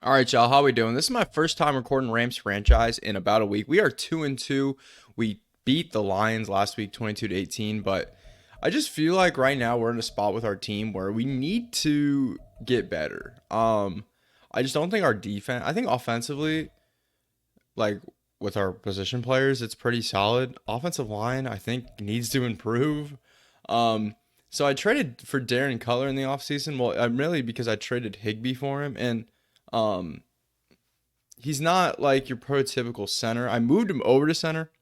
All right, y'all. How we doing? This is my first time recording Rams franchise in about a week. We are 2-2. We beat the Lions last week, 22-18. But I just feel like right now we're in a spot with our team where we need to get better. I just don't think our defense. I think offensively, like with our position players, it's pretty solid. Offensive line, I think, needs to improve. Um, so I traded for Darren Cutler in the offseason. Well, I'm really because I traded Higbee for him and. Um, he's not like your prototypical center. I moved him over to center,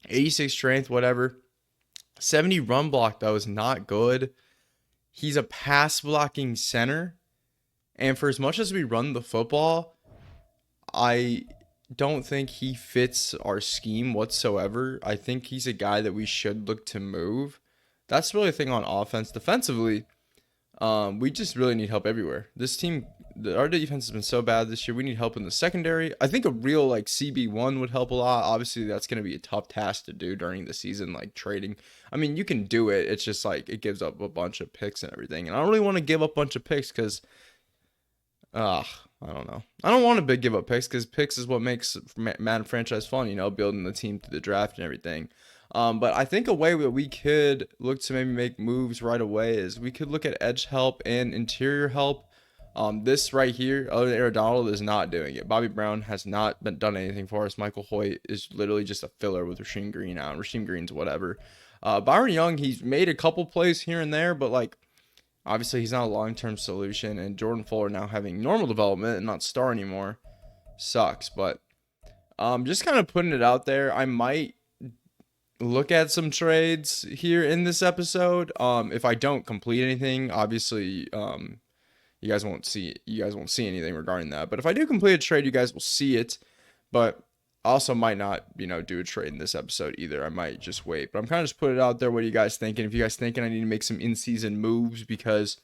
86 strength, whatever. 70 run block, though, is not good. He's a pass blocking center. And for as much as we run the football, I don't think he fits our scheme whatsoever. I think he's a guy that we should look to move. That's really the thing on offense. Defensively, we just really need help everywhere. This team, our defense has been so bad this year. We need help in the secondary. I think a real like CB1 would help a lot. Obviously, that's going to be a tough task to do during the season, like trading. I mean, you can do it. It's just like it gives up a bunch of picks and everything. And I don't really want to give up a bunch of picks because, I don't know. I don't want to give up picks because picks is what makes Madden franchise fun. Building the team through the draft and everything. But I think a way that we could look to maybe make moves right away is we could look at edge help and interior help. This right here, other than Aaron Donald, is not doing it. Bobby Brown has not done anything for us. Michael Hoyt is literally just a filler with Rasheem Green out. Rasheem Green's whatever. Byron Young, he's made a couple plays here and there, but like obviously he's not a long-term solution. And Jordan Fuller now having normal development and not star anymore sucks. But just kind of putting it out there, I might look at some trades here in this episode. If I don't complete anything, obviously, you guys won't see anything regarding that. But if I do complete a trade, you guys will see it. But I also might not, do a trade in this episode either. I might just wait. But I'm kind of just putting it out there. What are you guys thinking? If you guys thinking I need to make some in-season moves because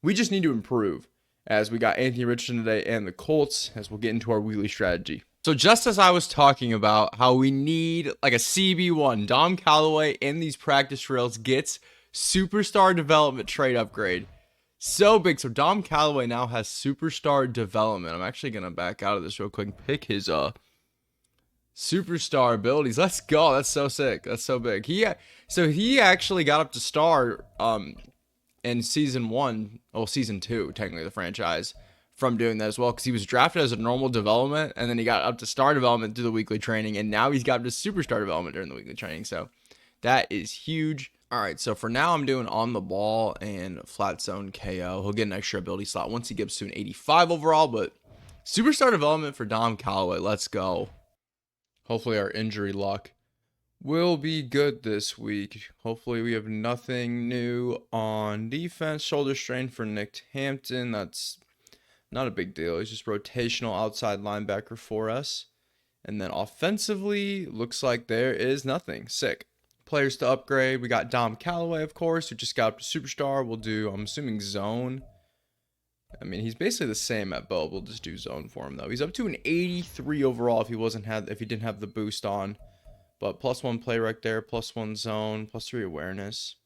we just need to improve. As we got Anthony Richardson today and the Colts, as we'll get into our weekly strategy. So just as I was talking about how we need like a CB1, Dom Callaway in these practice drills gets superstar development trade upgrade. So big. So Dom Callaway now has superstar development. I'm actually going to back out of this real quick and pick his superstar abilities. Let's go. That's so sick. That's so big. He actually got up to star in season 2, technically the franchise, from doing that as well, because he was drafted as a normal development and then he got up to star development through the weekly training, and now he's got up to superstar development during the weekly training. So that is huge. All right, so for now I'm doing on the ball and flat zone KO. He'll get an extra ability slot once he gets to an 85 overall, but superstar development for Dom Callaway. Let's go. Hopefully our injury luck will be good this week. Hopefully we have nothing new on defense. Shoulder strain for Nick Hampton. That's not a big deal. He's just rotational outside linebacker for us. And then offensively, looks like there is nothing. Sick. Players to upgrade. We got Dom Callaway, of course, who just got up to superstar. We'll do, I'm assuming, zone. I mean, he's basically the same at both. We'll just do zone for him, though. He's up to an 83 overall if he didn't have the boost on. But +1 play right there, +1 zone, +3 awareness.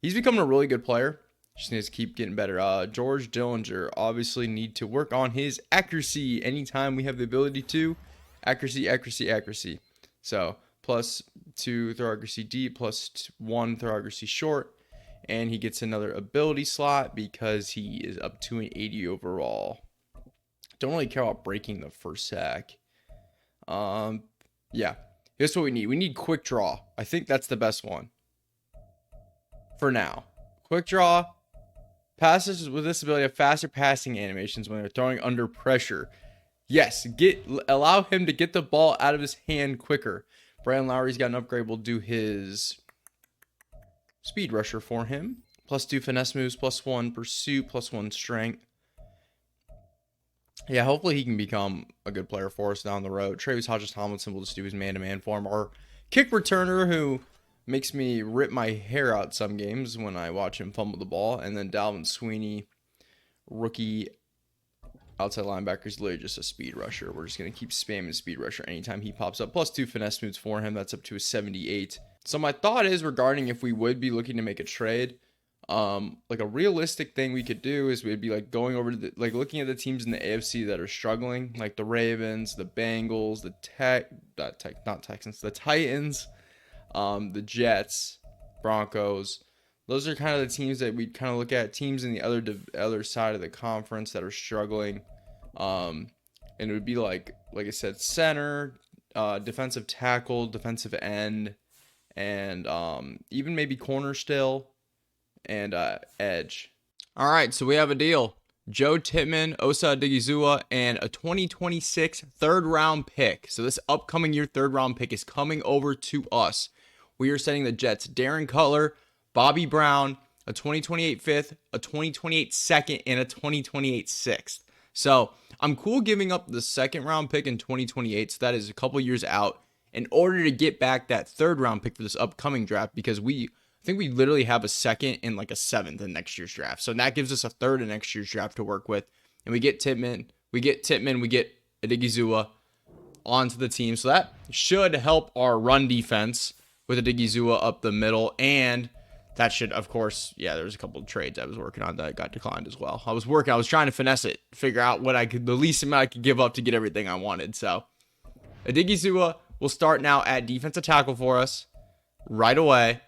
He's becoming a really good player. Just needs to keep getting better. George Dillinger obviously need to work on his accuracy anytime we have the ability to. Accuracy. So +2 throw accuracy deep, +1 throw accuracy short. And he gets another ability slot because he is up to an 80 overall. Don't really care about breaking the first sack. Yeah. Here's what we need. We need quick draw. I think that's the best one. For now. Quick draw. Passes with this ability have faster passing animations when they're throwing under pressure. Yes, allow him to get the ball out of his hand quicker. Brandon Lowry's got an upgrade. We'll do his speed rusher for him. +2 finesse moves, +1 pursuit, +1 strength. Yeah, hopefully he can become a good player for us down the road. Travis Hodges-Tomlinson will just do his man-to-man for him. Our kick returner, who makes me rip my hair out some games when I watch him fumble the ball. And then Dalvin Sweeney, rookie outside linebacker, is literally just a speed rusher. We're just going to keep spamming speed rusher anytime he pops up. +2 finesse moves for him. That's up to a 78. So my thought is regarding if we would be looking to make a trade, Like a realistic thing we could do is we'd be like going over to like looking at the teams in the AFC that are struggling, like the Ravens, the Bengals, not Texans, the Titans, the Jets, Broncos. Those are kind of the teams that we kind of look at. Teams in the other side of the conference that are struggling. And it would be like I said, center, defensive tackle, defensive end, and even maybe corner still, and edge. All right, so we have a deal. Joe Tippmann, Osa Odigizua, and a 2026 third-round pick. So this upcoming year third-round pick is coming over to us. We are sending the Jets Darren Cutler, Bobby Brown, a 2028 fifth, a 2028 second, and a 2028 sixth. So I'm cool giving up the second-round pick in 2028, so that is a couple years out, in order to get back that third-round pick for this upcoming draft, because I think we literally have a second and like a seventh in next year's draft. So that gives us a third in next year's draft to work with. And we get Tippmann, we get Odigizua onto the team. So that should help our run defense with Odigizua up the middle. And that should, of course, there's a couple of trades I was working on that got declined as well. I was trying to finesse it, figure out the least amount I could give up to get everything I wanted. So Odigizua will start now at defensive tackle for us right away.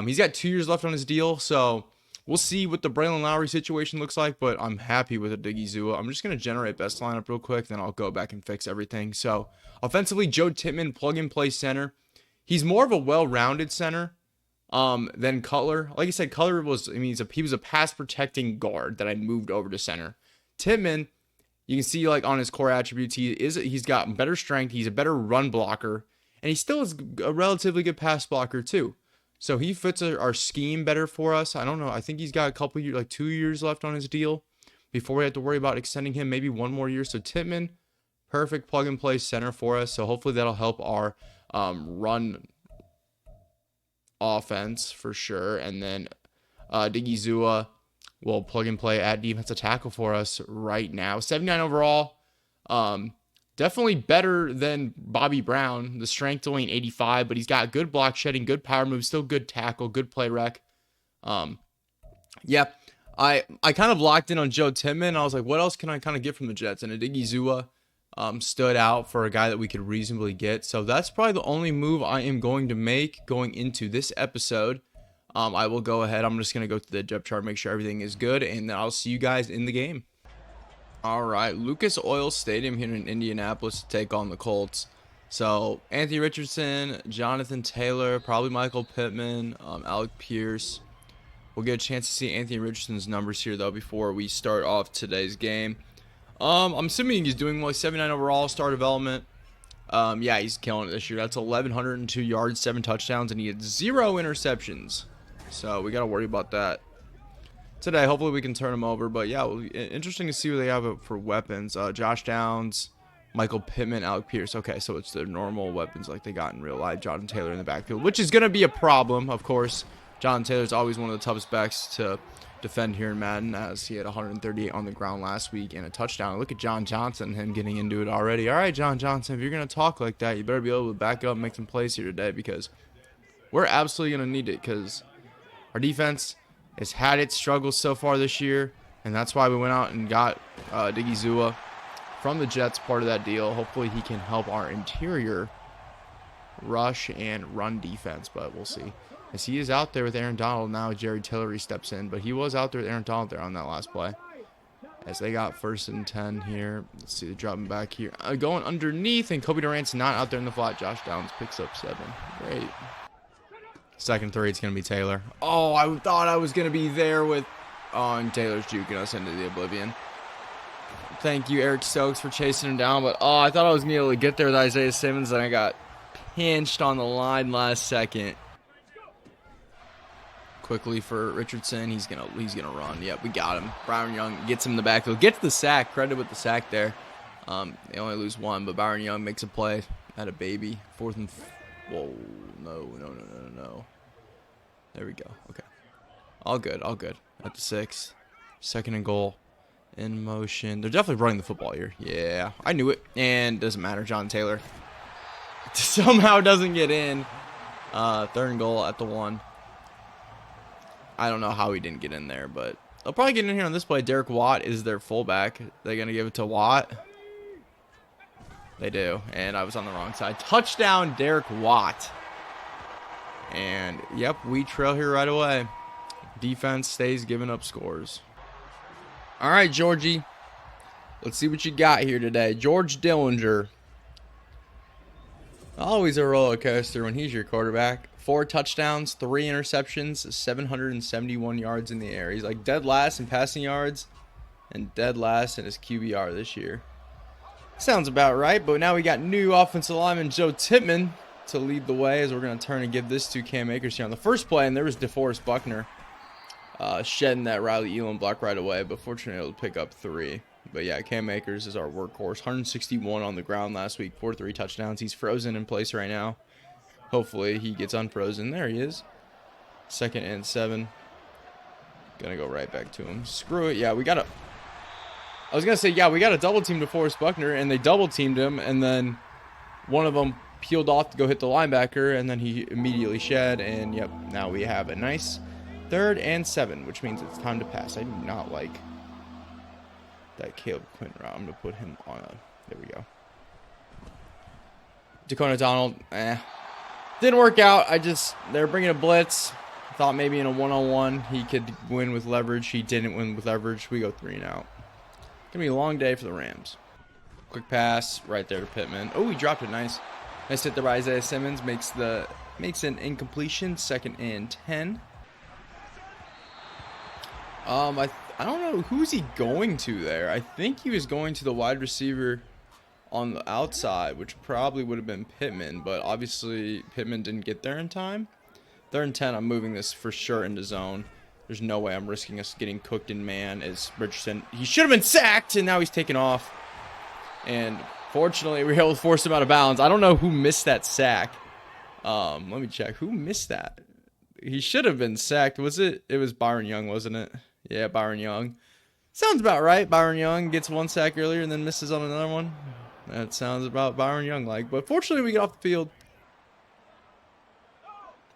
He's got 2 years left on his deal, so we'll see what the Braylon Lowry situation looks like, but I'm happy with Odigizua. I'm just going to generate best lineup real quick, then I'll go back and fix everything. So, offensively, Joe Tippmann, plug-and-play center. He's more of a well-rounded center than Cutler. Like I said, Cutler he was a pass-protecting guard that I moved over to center. Tippmann, you can see like on his core attributes, he's got better strength, he's a better run blocker, and he still is a relatively good pass blocker too. So he fits our scheme better for us. I don't know. I think he's got a couple years, like 2 years left on his deal before we have to worry about extending him, maybe one more year. So Tippmann, perfect plug and play center for us. So hopefully that'll help our run offense for sure. And then Odigizua will plug and play at defensive tackle for us right now. 79 overall. Definitely better than Bobby Brown. The strength only an 85, but he's got good block shedding, good power moves, still good tackle, good play rec. I kind of locked in on Joe Tippmann. I was like, what else can I kind of get from the Jets? And Odigizua stood out for a guy that we could reasonably get. So that's probably the only move I am going to make going into this episode. I will go ahead. I'm just going to go through the depth chart, make sure everything is good, and then I'll see you guys in the game. All right, Lucas Oil Stadium here in Indianapolis to take on the Colts. So Anthony Richardson, Jonathan Taylor, probably Michael Pittman, Alec Pierce. We'll get a chance to see Anthony Richardson's numbers here though before we start off today's game. I'm assuming he's doing well. 79 overall, star development. He's killing it this year. That's 1,102 yards, 7 touchdowns, and he had 0 interceptions. So we got to worry about that today. Hopefully we can turn him over, but interesting to see what they have for weapons. Josh Downs, Michael Pittman, Alec Pierce. Okay, so it's their normal weapons like they got in real life. Jonathan Taylor in the backfield, which is going to be a problem, of course. Jonathan Taylor is always one of the toughest backs to defend here in Madden, as he had 138 on the ground last week and a touchdown. Look at John Johnson, him getting into it already. All right, John Johnson, if you're going to talk like that, you better be able to back up and make some plays here today, because we're absolutely going to need it, because our defense has had its struggles so far this year, and that's why we went out and got Odigizua from the Jets, part of that deal. Hopefully he can help our interior rush and run defense, but we'll see. As he is out there with Aaron Donald, now Jerry Tillery steps in, but he was out there with Aaron Donald there on that last play. As they got 1st and 10 here. Let's see, they're dropping back here. Going underneath, and Kobe Durant's not out there in the flat. Josh Downs picks up 7. Great. 2nd 3, it's going to be Taylor. Oh, I thought I was going to be there with... Oh, and Taylor's juking us into the oblivion. Thank you, Eric Stokes, for chasing him down. But, I thought I was going to be able to get there with Isaiah Simmons, and I got pinched on the line last second. Quickly for Richardson. He's gonna run. Yep, we got him. Byron Young gets him in the backfield. Gets the sack. Credit with the sack there. They only lose 1, but Byron Young makes a play. Had a baby. 4th and... Whoa. No. There we go. Okay. All good. At the 6. 2nd and goal. In motion. They're definitely running the football here. Yeah. I knew it. And doesn't matter. John Taylor somehow doesn't get in. 3rd and goal at the 1. I don't know how he didn't get in there, but they'll probably get in here on this play. Derek Watt is their fullback. They're going to give it to Watt. They do, and I was on the wrong side. Touchdown, Derek Watt. And, yep, we trail here right away. Defense stays giving up scores. All right, Georgie. Let's see what you got here today. George Dillinger. Always a roller coaster when he's your quarterback. 4 touchdowns, 3 interceptions, 771 yards in the air. He's like dead last in passing yards and dead last in his QBR this year. Sounds about right, but now we got new offensive lineman Joe Tippmann to lead the way as we're going to turn and give this to Cam Akers here on the first play, and there was DeForest Buckner shedding that Riley Elam block right away, but fortunately able to pick up 3. But yeah, Cam Akers is our workhorse. 161 on the ground last week, 4 touchdowns. He's frozen in place right now. Hopefully he gets unfrozen. There he is. 2nd and 7. Gonna go right back to him. Screw it. Yeah, we got to... I was going to say, yeah, we got to double team DeForest Buckner, and they double teamed him, and then one of them peeled off to go hit the linebacker, and then he immediately shed, and yep, now we have a nice 3rd and 7, which means it's time to pass. I do not like that Caleb Quinn route. I'm going to put him on a... There we go. Dakota Donald, didn't work out. They're bringing a blitz. Thought maybe in a one-on-one he could win with leverage. He didn't win with leverage. We go 3 and out. Gonna be a long day for the Rams. Quick pass right there to Pittman. Oh, he dropped it. Nice hit there by Isaiah Simmons. Makes an incompletion. 2nd and 10. I don't know who's he going to there. I think he was going to the wide receiver on the outside, which probably would have been Pittman, but obviously Pittman didn't get there in time. 3rd and 10. I'm moving this for sure into zone. There's no way I'm risking us getting cooked in man as Richardson. He should have been sacked, and now he's taken off. And fortunately, we were able to force him out of bounds. I don't know who missed that sack. Let me check. Who missed that? He should have been sacked. Was it? It was Byron Young, wasn't it? Yeah, Byron Young. Sounds about right. Byron Young gets 1 sack earlier and then misses on another one. That sounds about Byron Young-like. But fortunately, we get off the field.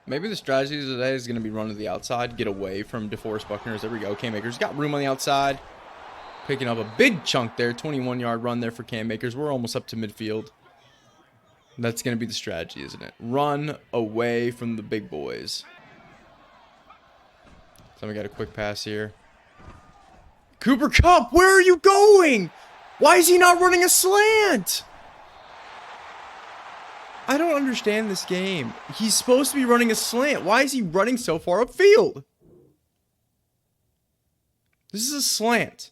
Maybe the strategy today is going to be run to the outside, get away from DeForest Buckner. There we go. Cam Akers got room on the outside. Picking up a big chunk there. 21-yard run there for Cam Akers. We're almost up to midfield. That's going to be the strategy, isn't it? Run away from the big boys. So we got a quick pass here. Cooper Kupp, where are you going? Why is he not running a slant? I don't understand this game. He's supposed to be running a slant. Why is he running so far upfield? This is a slant.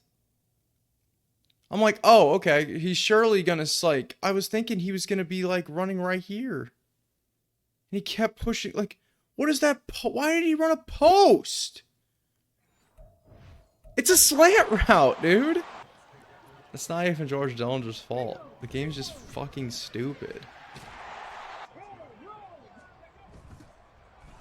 I'm like, oh, okay. He's surely going to, like, I was thinking he was going to be, like, running right here. And he kept pushing. Like, what is that? Why did he run a post? It's a slant route, dude. It's not even George Dillinger's fault. The game's just fucking stupid.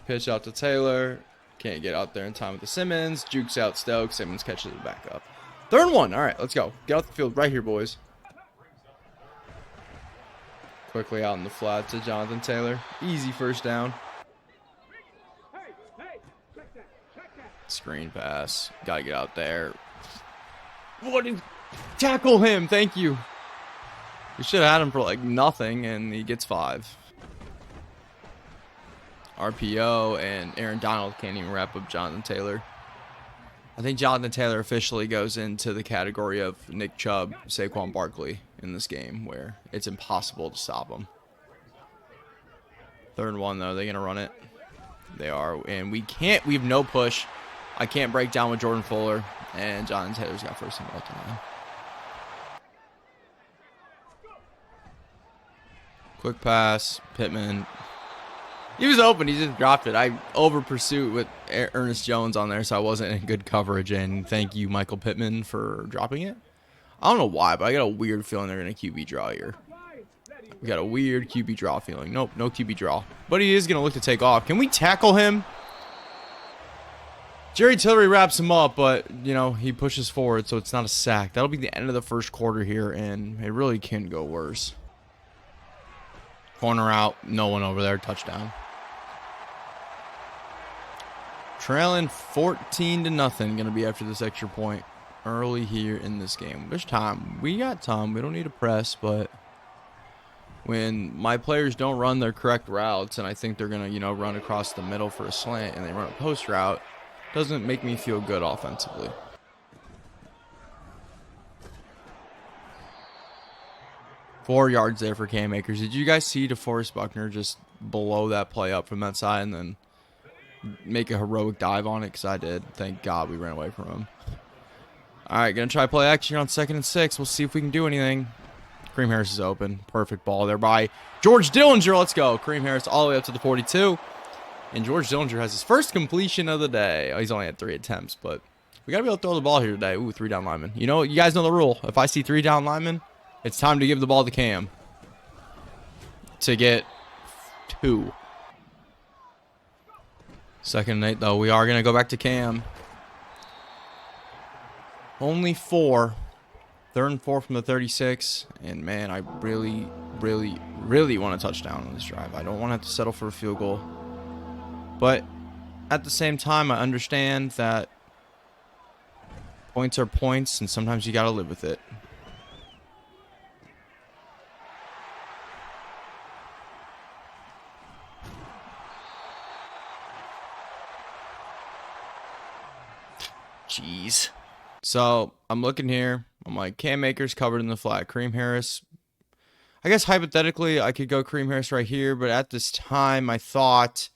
Pitch out to Taylor. Can't get out there in time with the Simmons. Jukes out Stokes. Simmons catches it back up. 3rd and 1. All right, let's go. Get out the field right here, boys. Quickly out in the flat to Jonathan Taylor. Easy first down. Screen pass. Got to get out there. What did... Tackle him. Thank you. We should have had him for like nothing, and he gets 5. RPO, and Aaron Donald can't even wrap up Jonathan Taylor. I think Jonathan Taylor officially goes into the category of Nick Chubb, Saquon Barkley in this game, where it's impossible to stop him. 3rd and 1, though. They're going to run it. They are, and we have no push. I can't break down with Jordan Fuller, and Jonathan Taylor's got 1st and goal to line. Quick pass, Pittman. He was open. He just dropped it. I over pursuit with Ernest Jones on there, so I wasn't in good coverage. And thank you, Michael Pittman, for dropping it. I don't know why, but I got a weird feeling they're going to QB draw here. We got a weird QB draw feeling. Nope, no QB draw. But he is going to look to take off. Can we tackle him? Jerry Tillery wraps him up, but, you know, he pushes forward, so it's not a sack. That'll be the end of the first quarter here, and it really can go worse. Corner out. No one over there. Touchdown. Trailing 14-0. Gonna be after this extra point early here in this game. There's time. We got time. We don't need to press, but when my players don't run their correct routes and I think they're gonna, run across the middle for a slant and they run a post route, doesn't make me feel good offensively. Four yards there for Cam Akers. Did you guys see DeForest Buckner just blow that play up from that side and then make a heroic dive on it? Because I did. Thank God we ran away from him. All right, going to try play action on 2nd and 6. We'll see if we can do anything. Kareem Harris is open. Perfect ball there by George Dillinger. Let's go. Kareem Harris all the way up to the 42. And George Dillinger has his first completion of the day. Oh, he's only had 3 attempts, but we got to be able to throw the ball here today. Ooh, 3 down linemen. You guys know the rule. If I see 3 down linemen, it's time to give the ball to Cam to get 2. 2nd and 8, though. We are going to go back to Cam. Only 4. 3rd and 4 from the 36. And, man, I really, really, really want a touchdown on this drive. I don't want to have to settle for a field goal. But at the same time, I understand that points are points, and sometimes you got to live with it. Jeez. So I'm looking here. I'm like, Cam Akers covered in the flat. Kareem Harris. I guess hypothetically I could go Kareem Harris right here, but at this time I thought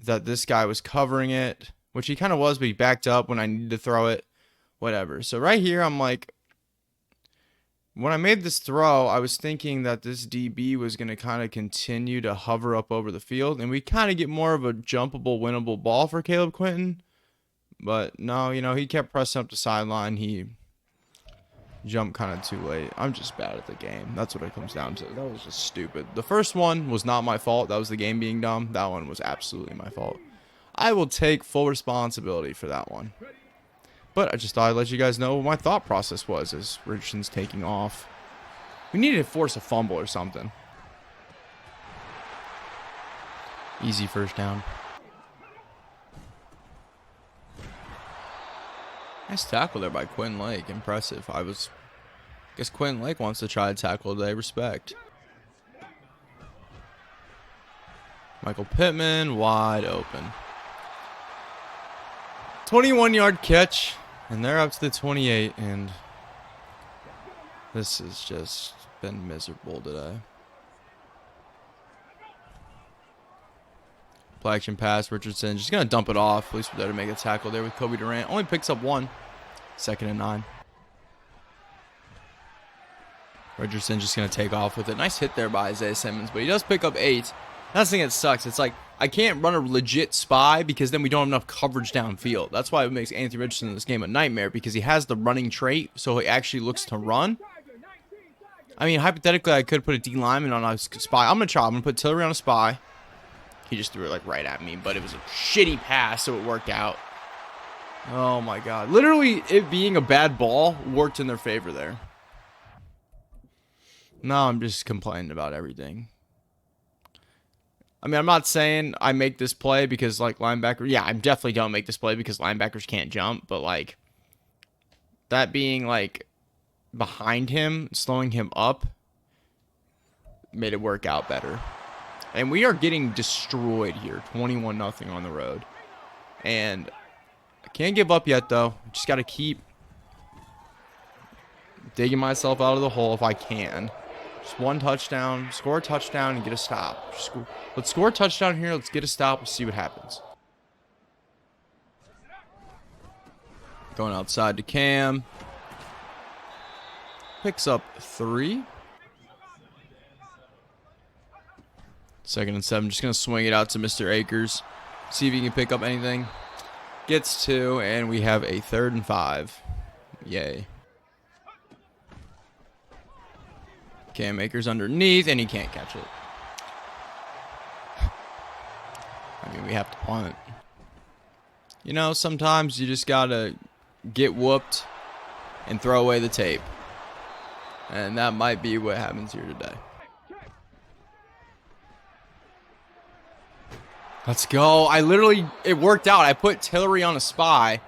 that this guy was covering it, which he kind of was, but he backed up when I needed to throw it. Whatever. So right here I'm like, when I made this throw, I was thinking that this DB was going to kind of continue to hover up over the field, and we kind of get more of a jumpable, winnable ball for Caleb Quinton. But no, he kept pressing up the sideline. He jumped kind of too late. I'm just bad at the game. That's what it comes down to. That was just stupid. The first one was not my fault. That was the game being dumb. That one was absolutely my fault. I will take full responsibility for that one. But I just thought I'd let you guys know what my thought process was as Richardson's taking off. We needed to force a fumble or something. Easy first down. Nice tackle there by Quinn Lake. Impressive. I guess Quinn Lake wants to try to tackle today. Respect. Michael Pittman wide open. 21-yard catch. And they're up to the 28. And this has just been miserable today. Play action pass. Richardson just going to dump it off. At least we're there to make a tackle there with Kobe Durant. Only picks up 1. 2nd and 9. Richardson just going to take off with it. Nice hit there by Isaiah Simmons, but he does pick up 8. That's the thing that sucks. It's like I can't run a legit spy because then we don't have enough coverage downfield. That's why it makes Anthony Richardson in this game a nightmare, because he has the running trait, so he actually looks to run. I mean, hypothetically, I could put a D lineman on a spy. I'm going to try. I'm going to put Tillery on a spy. He just threw it like right at me, but it was a shitty pass, so it worked out. Oh my God. Literally, it being a bad ball worked in their favor there. No, I'm just complaining about everything. I mean, I'm not saying I make this play because, like, linebacker. Yeah, I definitely don't make this play because linebackers can't jump, but, like, that being, like, behind him, slowing him up, made it work out better. And we are getting destroyed here, 21-0 on the road. And I can't give up yet, though. Just got to keep digging myself out of the hole if I can. Just 1 touchdown, score a touchdown, and get a stop. Let's score a touchdown here. Let's get a stop. We'll see what happens. Going outside to Cam. Picks up 3. 2nd and 7. Just going to swing it out to Mr. Akers. See if he can pick up anything. Gets 2, and we have a 3rd and 5. Yay. Cam Akers underneath, and he can't catch it. I mean, we have to punt. Sometimes you just got to get whooped and throw away the tape. And that might be what happens here today. Let's go. It worked out. I put Tillery on a spy,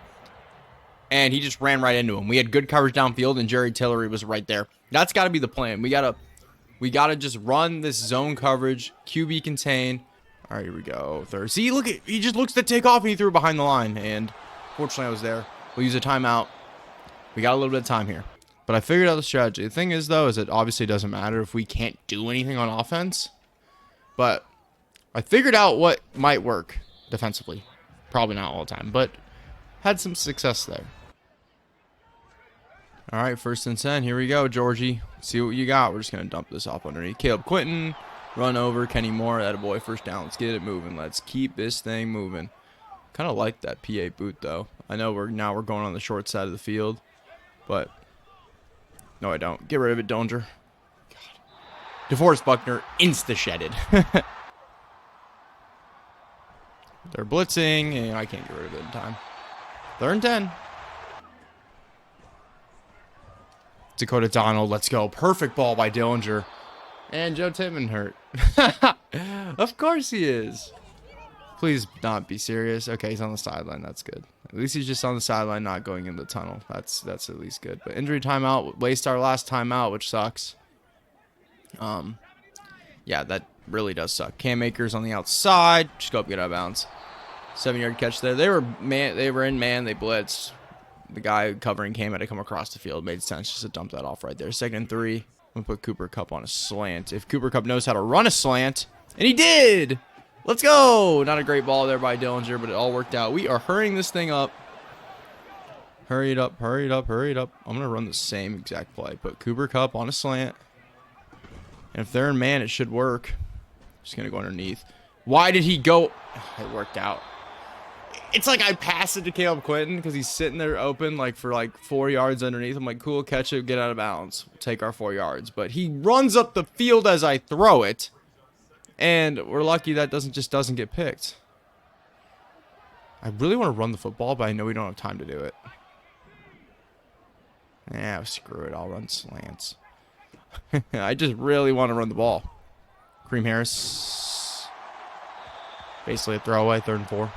and he just ran right into him. We had good coverage downfield, and Jerry Tillery was right there. That's got to be the plan. We gotta just run this zone coverage, QB contain. All right, here we go. Third. See, look at, he just looks to take off, and he threw it behind the line, and fortunately I was there. We'll use a timeout. We got a little bit of time here, but I figured out the strategy. The thing is, though, is it obviously doesn't matter if we can't do anything on offense, but I figured out what might work defensively. Probably not all the time, but had some success there. All right, 1st and 10. Here we go, Georgie. See what you got. We're just going to dump this off underneath. Caleb Quinton, run over. Kenny Moore, attaboy, 1st down. Let's get it moving. Let's keep this thing moving. Kind of like that PA boot, though. I know we're going on the short side of the field, but no, I don't. Get rid of it, Dillinger. God. DeForest Buckner, insta-shedded. They're blitzing, and I can't get rid of it in time. 3rd and 10. Dakota Donald, let's go. Perfect ball by Dillinger. And Joe Tippmann hurt. Of course he is. Please not be serious. Okay, he's on the sideline. That's good. At least he's just on the sideline, not going in the tunnel. That's at least good. But injury timeout, waste our last timeout, which sucks. Yeah, that really does suck. Cam Akers on the outside. Just go up, get out of bounds. 7-yard catch there. They were in man. They blitzed. The guy covering Cam had to come across the field. Made sense just to dump that off right there. 2nd and 3. I'm going to put Cooper Kupp on a slant. If Cooper Kupp knows how to run a slant. And he did! Let's go! Not a great ball there by Dillinger, but it all worked out. We are hurrying this thing up. Hurry it up, hurry it up, hurry it up. I'm going to run the same exact play. Put Cooper Kupp on a slant. And if they're in man, it should work. Just going to go underneath. Why did he go? It worked out. It's like I pass it to Caleb Quinton because he's sitting there open for 4 yards underneath. I'm like, cool, catch it, get out of bounds. We'll take our 4 yards. But he runs up the field as I throw it. And we're lucky that doesn't get picked. I really want to run the football, but I know we don't have time to do it. Yeah, screw it. I'll run slants. I just really want to run the ball. Kareem Harris. Basically a throwaway, 3rd and 4.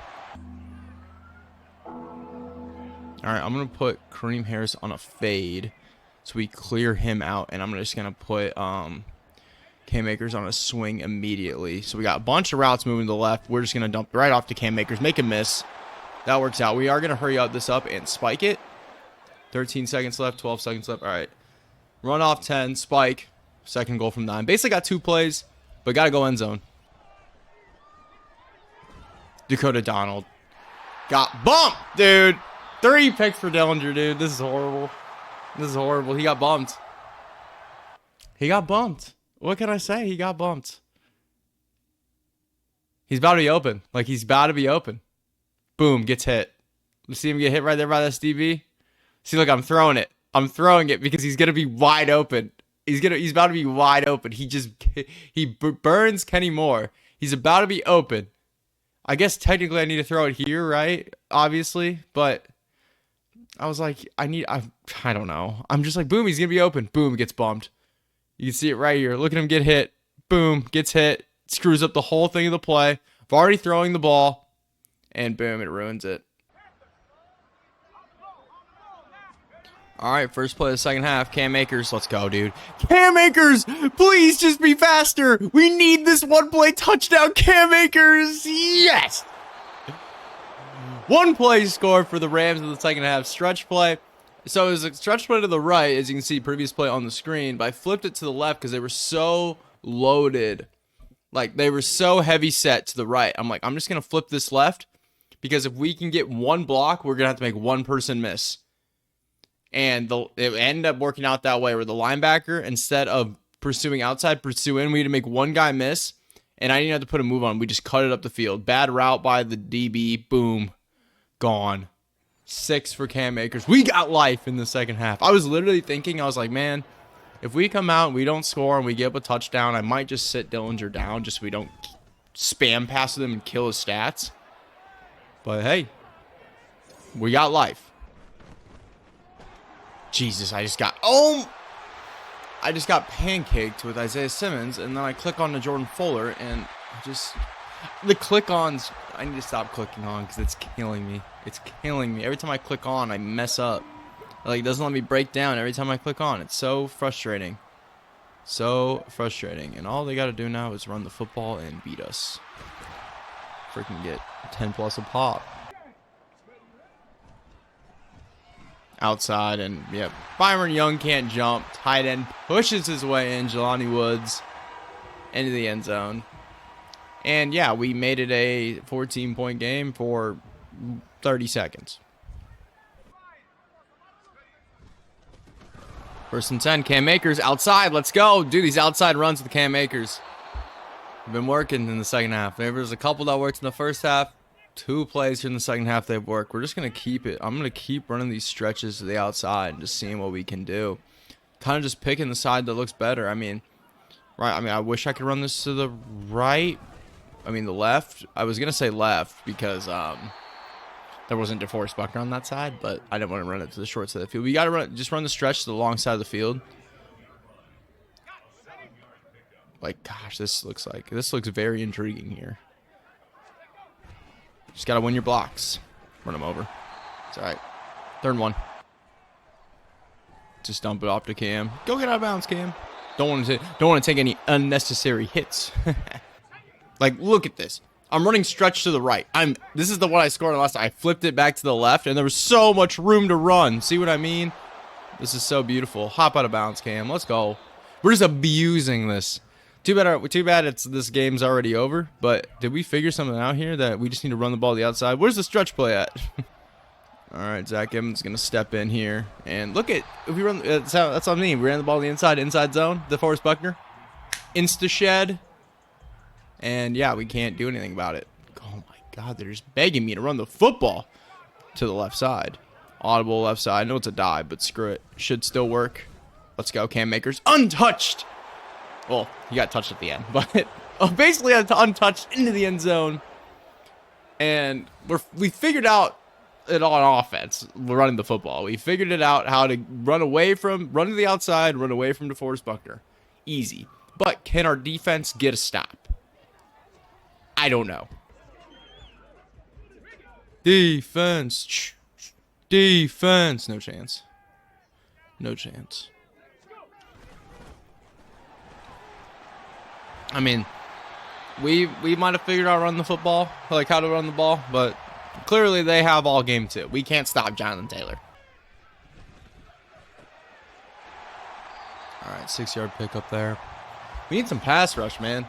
All right, I'm going to put Kareem Harris on a fade so we clear him out. And I'm just going to put Cam Akers on a swing immediately. So we got a bunch of routes moving to the left. We're just going to dump right off to Cam Akers. Make a miss. That works out. We are going to hurry up this up and spike it. 13 seconds left, 12 seconds left. All right. Run off 10, spike. 2nd goal from 9. Basically got 2 plays, but got to go end zone. Dakota Donald. Got bumped, dude. 3 picks for Dillinger, dude. This is horrible. This is horrible. He got bumped. He got bumped. What can I say? He got bumped. He's about to be open. He's about to be open. Boom, gets hit. You see him get hit right there by that DB? See, look, I'm throwing it. I'm throwing it because he's going to be wide open. He's about to be wide open. He burns Kenny Moore. He's about to be open. I guess technically I need to throw it here, right? Obviously, but I was like, I don't know. I'm just like, boom, he's going to be open. Boom, gets bumped. You can see it right here. Look at him get hit. Boom, gets hit. Screws up the whole thing of the play. I'm already throwing the ball. And boom, it ruins it. All right, first play of the 2nd half. Cam Akers, let's go, dude. Cam Akers, please just be faster. We need this one-play touchdown, Cam Akers. Yes. 1 play score for the Rams in the 2nd half. Stretch play. So it was a stretch play to the right, as you can see, previous play on the screen. But I flipped it to the left because they were so loaded. They were so heavy set to the right. I'm like, I'm just going to flip this left because if we can get 1 block, we're going to have to make 1 person miss. And it ended up working out that way where the linebacker, instead of pursuing outside, pursue in, we had to make 1 guy miss. And I didn't have to put a move on. We just cut it up the field. Bad route by the DB. Boom. Gone. 6 for Cam Akers. We got life in the 2nd half. I was literally thinking, I was like, man, if we come out and we don't score and we give up a touchdown, I might just sit Dillinger down just so we don't spam pass them and kill his stats. But hey, we got life. Jesus, I just got pancaked with Isaiah Simmons, and then I click on the Jordan Fuller, and I just The click-ons, I need to stop clicking on because it's killing me. It's killing me. Every time I click on, I mess up. Like, it doesn't let me break down every time I click on. It's so frustrating. So frustrating. And all they got to do now is run the football and beat us. Freaking get 10 plus a pop. Outside, and yeah, Byron Young can't jump. Tight end pushes his way in. Jelani Woods into the end zone. And yeah, we made it a 14-point game for 30 seconds. First and 10, Cam Akers outside. Let's go. Do these outside runs with Cam Akers. Been working in the second half. There was a couple that worked in the first half. 2 plays here in the second half they've worked. We're just going to keep it. I'm going to keep running these stretches to the outside and just seeing what we can do. Kind of just picking the side that looks better. I mean, right. I wish I could run this to the right. The left. I was going to say left because there wasn't DeForest Buckner on that side, but I didn't want to run it to the short side of the field. We got to just run the stretch to the long side of the field. Like, gosh, this looks very intriguing here. Just got to win your blocks. Run them over. It's all right. 3rd and 1. Just dump it off to Cam. Go get out of bounds, Cam. Don't want to take any unnecessary hits. Like, look at this. I'm running stretch to the right. This is the one I scored last time. I flipped it back to the left, and there was so much room to run. See what I mean? This is so beautiful. Hop out of bounds, Cam. Let's go. We're just abusing this. Too bad this game's already over. But did we figure something out here that we just need to run the ball to the outside? Where's the stretch play at? All right, Zach Evans gonna step in here and look at if we run. That's what I mean. We ran the ball to the inside zone. DeForest Buckner, insta shed, and yeah, we can't do anything about it. Oh my God, they're just begging me to run the football to the left side. Audible left side. I know it's a dive, but screw it. Should still work. Let's go, Cam Akers, untouched. Well, he got touched at the end, but basically untouched into the end zone. And we figured out it on offense. We're running the football. We figured it out how to run to the outside, run away from DeForest Buckner. Easy. But can our defense get a stop? I don't know. Defense. Defense. No chance. No chance. I mean, we might have figured out how to run the ball, but clearly they have all game too. We can't stop Jonathan Taylor. All right, 6-yard pickup there. We need some pass rush, man.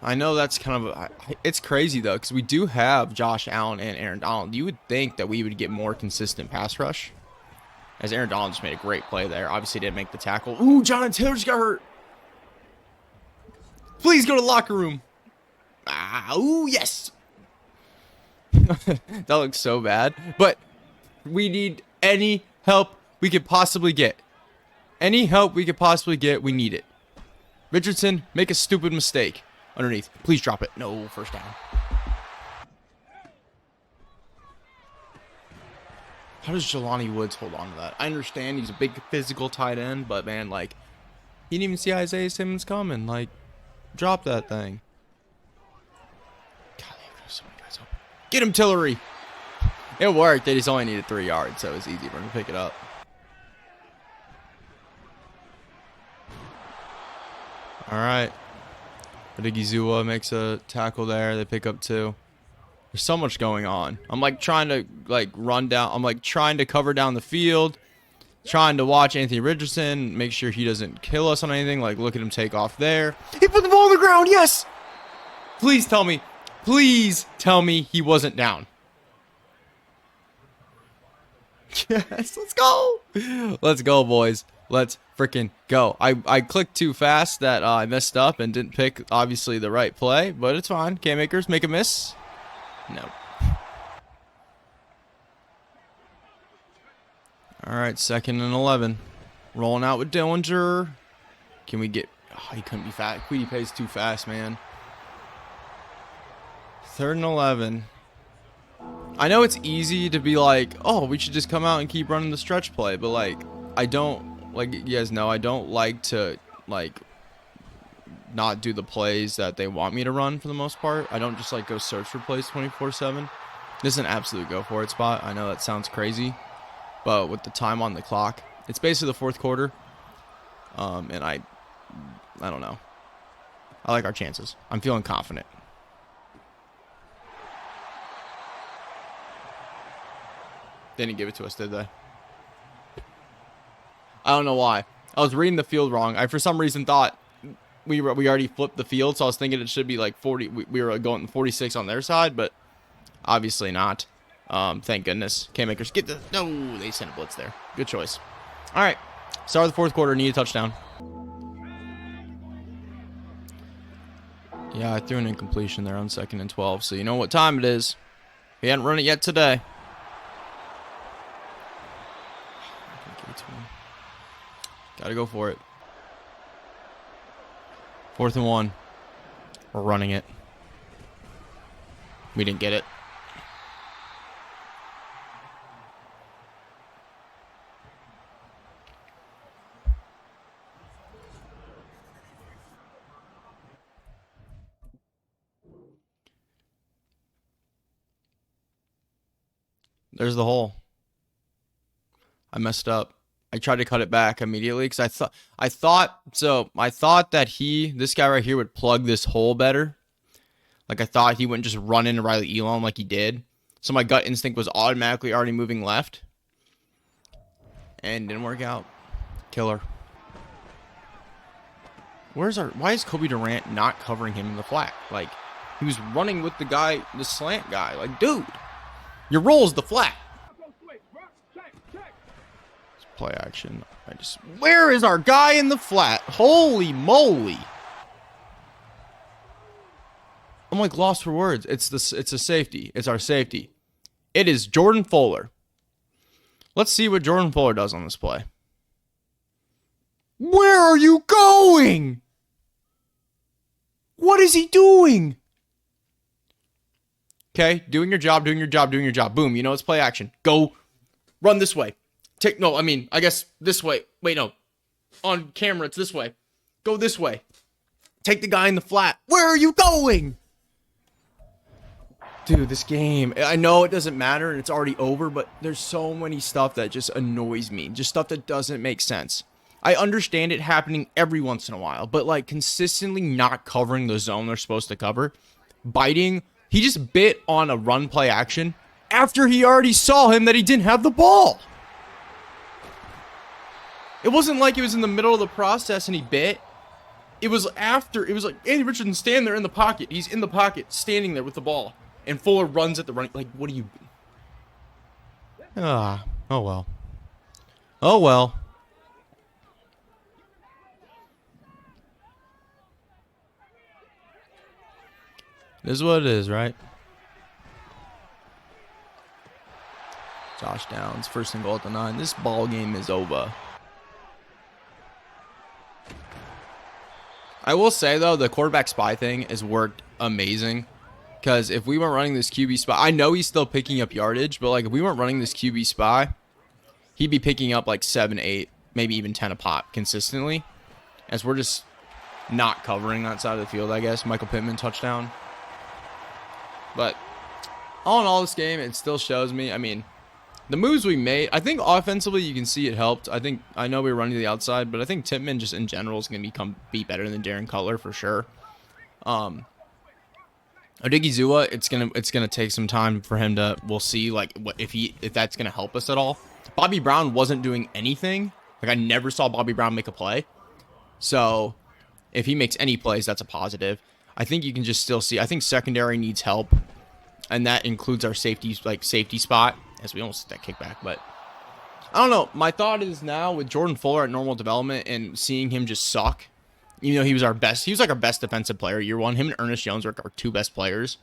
I know that's kind of it's crazy though, because we do have Josh Allen and Aaron Donald. You would think that we would get more consistent pass rush, as Aaron Donald just made a great play there. Obviously didn't make the tackle. Ooh, Jonathan Taylor just got hurt. Please go to the locker room. Ooh, yes. That looks so bad. But we need any help we could possibly get. Any help we could possibly get, we need it. Richardson, make a stupid mistake. Underneath. Please drop it. No, first down. How does Jelani Woods hold on to that? I understand he's a big physical tight end, but man, like, he didn't even see Isaiah Simmons coming. Like, drop that thing. God, there's so many guys open. Get him, Tillery. It worked. They just only needed 3 yards, so it was easy for him to pick it up. All right. Adigizua makes a tackle there. They pick up 2. There's so much going on. I'm like trying to run down. I'm like trying to cover down the field. Trying to watch Anthony Richardson, make sure he doesn't kill us on anything. Like, look at him take off there. He put the ball on the ground. Yes. Please tell me he wasn't down. Yes, let's go. Let's go, boys. Let's freaking go. I clicked too fast that I messed up and didn't pick, obviously, the right play, but it's fine. Cam Akers, make a miss. No. All right, 2nd and 11. Rolling out with Dillinger. Can we get... Oh, he couldn't be fast. Queedy pays too fast, man. 3rd and 11. I know it's easy to be like, oh, we should just come out and keep running the stretch play, but, like, I don't... Like, you guys know, I don't like to, like, not do the plays that they want me to run for the most part. I don't just like go search for plays 24/7. This is an absolute go for it spot. I know that sounds crazy, but with the time on the clock, it's basically the fourth quarter. And I don't know. I like our chances. I'm feeling confident. They didn't give it to us, did they? I don't know why. I was reading the field wrong. I for some reason thought we already flipped the field, so I was thinking it should be like 40. We were going 46 on their side, but obviously not. Thank goodness. K-Makers get the... No, they sent a blitz there. Good choice. All right. Start of the fourth quarter. Need a touchdown. Yeah, I threw an incompletion there on 2nd and 12, so you know what time it is. We hadn't run it yet today. Gotta go for it. 4th and 1. We're running it. We didn't get it. There's the hole. I messed up. I tried to cut it back immediately because I thought that this guy right here would plug this hole better. Like I thought he wouldn't just run into Riley Elam like he did. So my gut instinct was automatically already moving left. And didn't work out. Killer. Why is Kobe Durant not covering him in the flat? Like he was running with the slant guy. Like, dude, your role is the flat. Play action. Where is our guy in the flat? Holy moly. I'm like lost for words. It's a safety. It's our safety. It is Jordan Fuller. Let's see what Jordan Fuller does on this play. Where are you going? What is he doing? Okay, doing your job. Boom, you know it's play action. Go run this way. I guess this way. Wait, no. On camera, it's this way. Go this way. Take the guy in the flat. Where are you going? Dude, this game. I know it doesn't matter and it's already over, but there's so many stuff that just annoys me. Just stuff that doesn't make sense. I understand it happening every once in a while, but like consistently not covering the zone they're supposed to cover. Biting. He just bit on a run play action after he already saw him that he didn't have the ball. It wasn't like he was in the middle of the process and he bit. It was after. It was like Andy Richardson standing there in the pocket. He's in the pocket, standing there with the ball. And Fuller runs at the running. Like, what do you... Oh well. Oh well. It is what it is, right? Josh Downs, 1st and goal at the 9. This ball game is over. I will say, though, the quarterback spy thing has worked amazing. Because if we weren't running this QB spy, I know he's still picking up yardage, but like if we weren't running this QB spy, he'd be picking up like 7, 8, maybe even 10 a pop consistently. As we're just not covering that side of the field, I guess. Michael Pittman touchdown. But all in all, this game, it still shows me, I mean, the moves we made, I think offensively you can see it helped. I know we were running to the outside, but I think Tippmann just in general is going to be better than Darren Cutler for sure. Odigizua, it's gonna take some time for him to. We'll see like if that's gonna help us at all. Bobby Brown wasn't doing anything. Like I never saw Bobby Brown make a play. So if he makes any plays, that's a positive. I think you can just still see. I think secondary needs help, and that includes our safety spot. As we almost hit that kickback, but I don't know. My thought is now with Jordan Fuller at normal development and seeing him just suck. Even though he was like our best defensive player year one. Him and Ernest Jones were our 2 best players.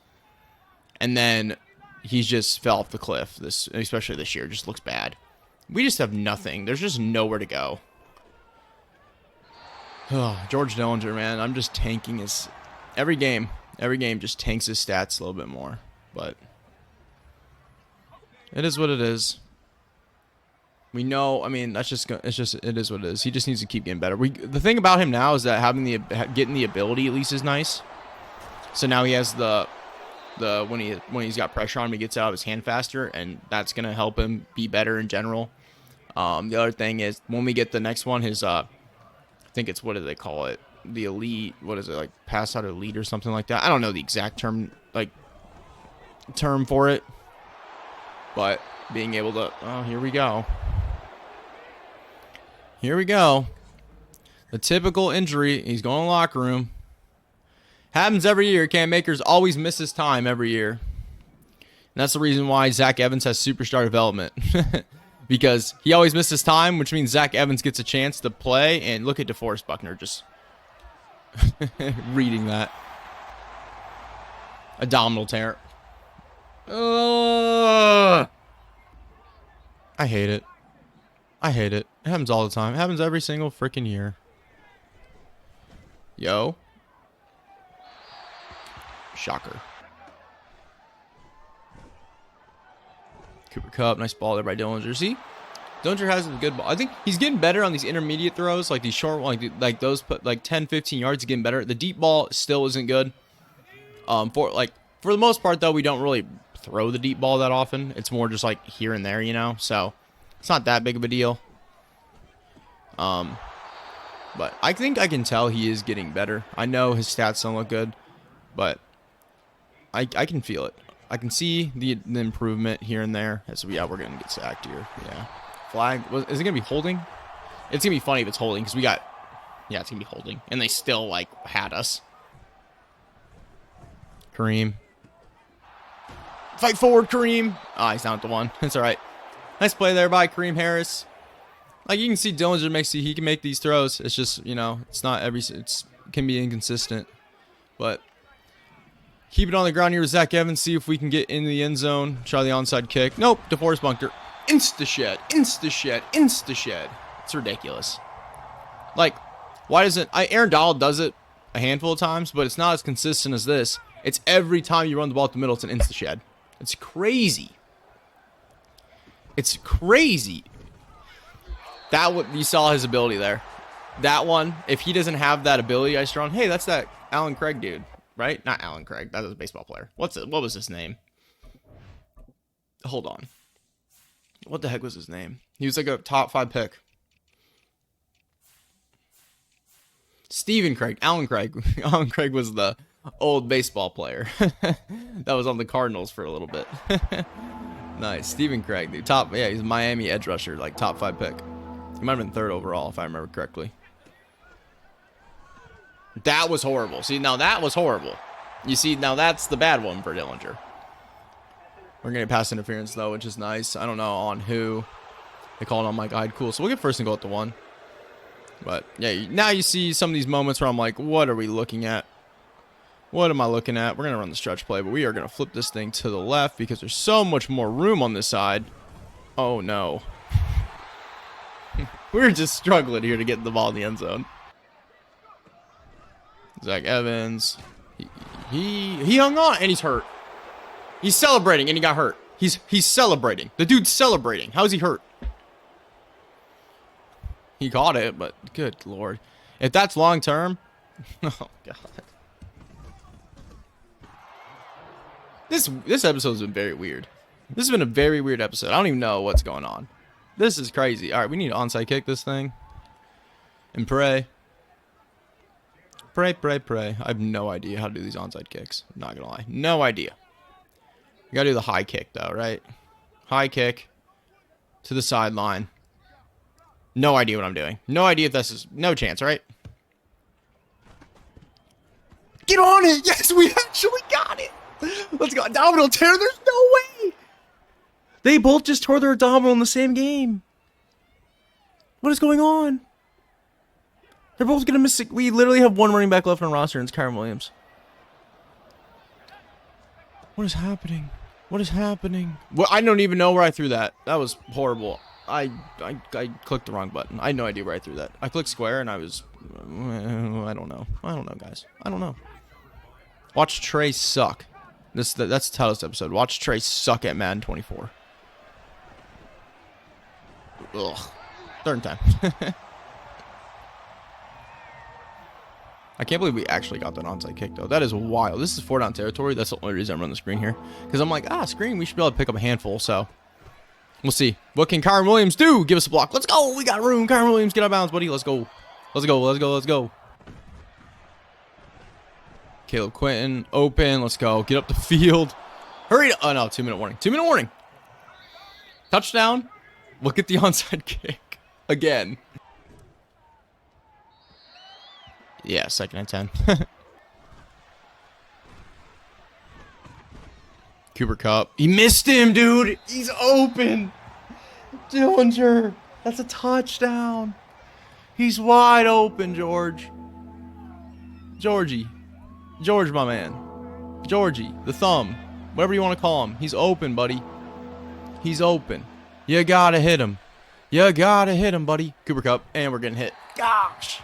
And then he's just fell off the cliff, especially this year. Just looks bad. We just have nothing. There's just nowhere to go. George Dillinger, man. I'm just tanking his... Every game just tanks his stats a little bit more. But it is what it is. We know. I mean, that's just. It is what it is. He just needs to keep getting better. The thing about him now is that getting the ability at least is nice. So now he has the when he's got pressure on him, he gets out of his hand faster, and that's gonna help him be better in general. The other thing is when we get the next one, his I think it's, what do they call it? The elite. What is it, like pass out elite or something like that? I don't know the exact term for it, but being able to. Oh, here we go. Here we go. The typical injury. He's going to the locker room. Happens every year. Cam Akers always misses time every year. And that's the reason why Zach Evans has superstar development. Because he always misses time, which means Zach Evans gets a chance to play. And look at DeForest Buckner just reading that. Abdominal tear. I hate it. I hate it. It happens all the time. It happens every single freaking year. Yo. Shocker. Cooper Kupp, nice ball there by Dillinger. See? Dillinger has a good ball. I think he's getting better on these intermediate throws, like these short, like those, like 10, 15 yards. He's getting better. The deep ball still isn't good. For the most part, though, we don't really throw the deep ball that often. It's more just like here and there, you know. So it's not that big of a deal. But I think I can tell he is getting better. I know his stats don't look good, but I can feel it. I can see the improvement here and there. So yeah, we're gonna get sacked here. Yeah, flag. Is it gonna be holding? It's gonna be funny if it's holding because we got. Yeah, it's gonna be holding, and they still like had us. Kareem. Fight forward, Kareem. Ah, he's not the one. It's all right. Nice play there by Kareem Harris. Like you can see, Dillinger he can make these throws. It's just, you know, it's not it can be inconsistent, but keep it on the ground here with Zach Evans. See if we can get in the end zone. Try the onside kick. Nope. DeForest Buckner. Insta-shed. Insta-shed. Insta-shed. It's ridiculous. Like, why doesn't... Aaron Donald does it a handful of times, but it's not as consistent as this. It's every time you run the ball up the middle, it's an insta-shed. It's crazy. It's crazy. You saw his ability there. That one, if he doesn't have that ability, I strong. Hey, that's that Alan Craig dude, right? Not Alan Craig. That was a baseball player. What was his name? Hold on. What the heck was his name? He was like a top 5 pick. Stephen Craig. Alan Craig. Alan Craig was the old baseball player that was on the Cardinals for a little bit. Nice. Stephen Craig, the top. Yeah, he's a Miami edge rusher, like top 5 pick. He might have been 3rd overall, if I remember correctly. That was horrible. See, now that was horrible. You see, now that's the bad one for Dillinger. We're going to get pass interference, though, which is nice. I don't know on who. They called on my guide. Cool. So we'll get 1st and goal at the 1. But, yeah, now you see some of these moments where I'm like, what are we looking at? What am I looking at? We're going to run the stretch play, but we are going to flip this thing to the left because there's so much more room on this side. Oh, no. We're just struggling here to get the ball in the end zone. Zach Evans. He hung on, and he's hurt. He's celebrating, and he got hurt. He's celebrating. The dude's celebrating. How is he hurt? He caught it, but good Lord. If that's long term... Oh, God. This episode's been very weird. This has been a very weird episode. I don't even know what's going on. This is crazy. All right, we need to onside kick this thing. And pray. Pray, pray, pray. I have no idea how to do these onside kicks. I'm not going to lie. No idea. You got to do the high kick, though, right? High kick to the sideline. No idea what I'm doing. No idea if this is... No chance, right? Get on it! Yes, we actually got it! Let's go. Abdominal tear. There's no way. They both just tore their abdominal in the same game. What is going on? They're both going to miss it. We literally have one running back left on roster, and it's Kyron Williams. What is happening? What is happening? Well, I don't even know where I threw that. That was horrible. I clicked the wrong button. I had no idea where I threw that. I clicked square, and I was... I don't know. I don't know, guys. I don't know. Watch Trey suck. That's the title of this episode. Watch Trey suck at Madden 24. Ugh. Third time. I can't believe we actually got that onside kick, though. That is wild. This is 4-down territory. That's the only reason I'm running the screen here. Because I'm like, screen, we should be able to pick up a handful, so. We'll see. What can Kyron Williams do? Give us a block. Let's go. We got room. Kyron Williams, get out of bounds, buddy. Let's go. Let's go. Let's go. Let's go. Caleb Quinton, open. Let's go. Get up the field. Hurry. Oh, no. 2-minute warning. 2-minute warning. Touchdown. Look at the onside kick. Again. Yeah, 2nd and 10. Cooper Kupp. He missed him, dude. He's open. Dillinger. That's a touchdown. He's wide open, George. Georgie, my man. Georgie, the thumb. Whatever you want to call him. He's open, buddy. He's open. You gotta hit him. You gotta hit him, buddy. Cooper Kupp. And we're getting hit. Gosh.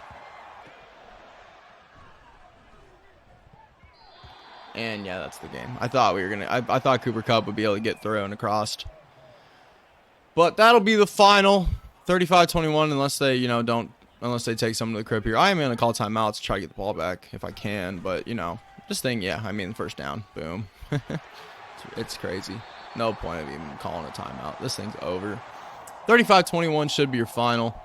And yeah, that's the game. I thought we were gonna. I thought Cooper Kupp would be able to get through and across. But that'll be the final, 35-21, unless they, unless they take someone to the crib here. I am gonna call timeout to try to get the ball back if I can. But this thing, yeah. I mean, first down, boom. It's crazy. No point of even calling a timeout. This thing's over. 35-21 should be your final.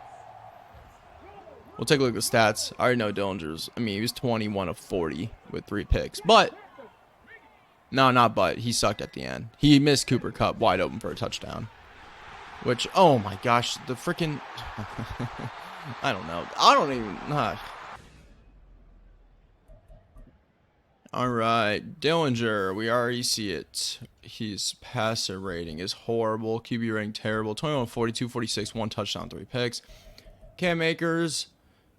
We'll take a look at the stats. I already know Dillinger's. I mean, he was 21 of 40 with 3 picks, but. No, not but. He sucked at the end. He missed Cooper Kupp wide open for a touchdown. Which, oh my gosh, the freaking... I don't know. I don't even... All right, Dillinger. We already see it. His passer rating is horrible. QB rating terrible. 21 of 42, 46, 1 touchdown, 3 picks. Cam Akers,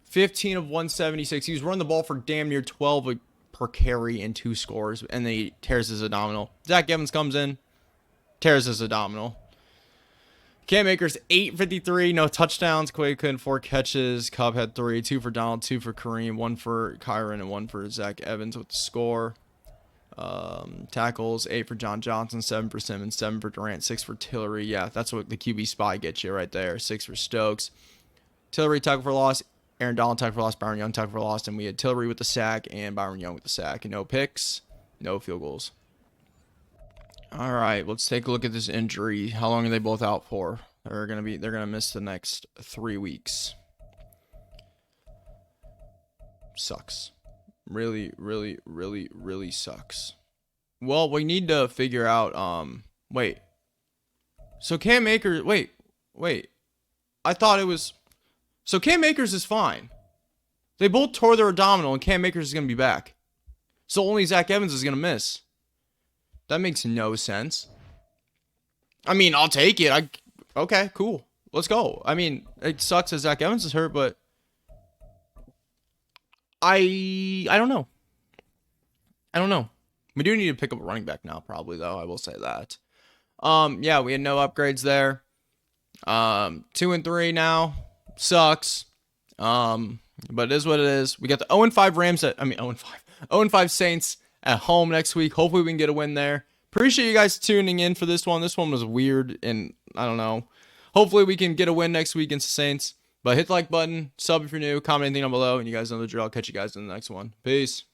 15 of 176. He was running the ball for damn near 12 per carry and 2 scores, and then he tears his abdominal. Zach Evans comes in, tears his abdominal. Cam Akers, 853, no touchdowns. Quay couldn't, 4 catches. Cobb had 3, 2 for Donald, 2 for Kareem, 1 for Kyron, and 1 for Zach Evans with the score. Tackles, 8 for John Johnson, 7 for Simmons, 7 for Durant, 6 for Tillery. Yeah, that's what the QB spy gets you right there. 6 for Stokes. Tillery tackle for loss. Aaron Donald tackle for loss, Byron Young tackle for loss, and we had Tillery with the sack and Byron Young with the sack. And no picks, no field goals. All right, let's take a look at this injury. How long are they both out for? They're gonna miss the next 3 weeks. Sucks. Really, really, really, really sucks. Well, we need to figure out. Wait. So Cam Akers. Wait. I thought it was. So Cam Akers is fine. They both tore their abdominal, and Cam Akers is going to be back. So only Zach Evans is going to miss. That makes no sense. I mean, I'll take it. Okay, cool. Let's go. I mean, it sucks that Zach Evans is hurt, but I don't know. We do need to pick up a running back now, probably, though. I will say that. Yeah, we had no upgrades there. 2 and 3 now. Sucks. But it is what it is. We got the 0-5 Rams 0-5 Saints at home next week. Hopefully we can get a win there. Appreciate you guys tuning in for this one. This one was weird, and I don't know. Hopefully we can get a win next week against the Saints. But hit the like button, sub if you're new, comment anything down below, and you guys know the drill. I'll catch you guys in the next one. Peace.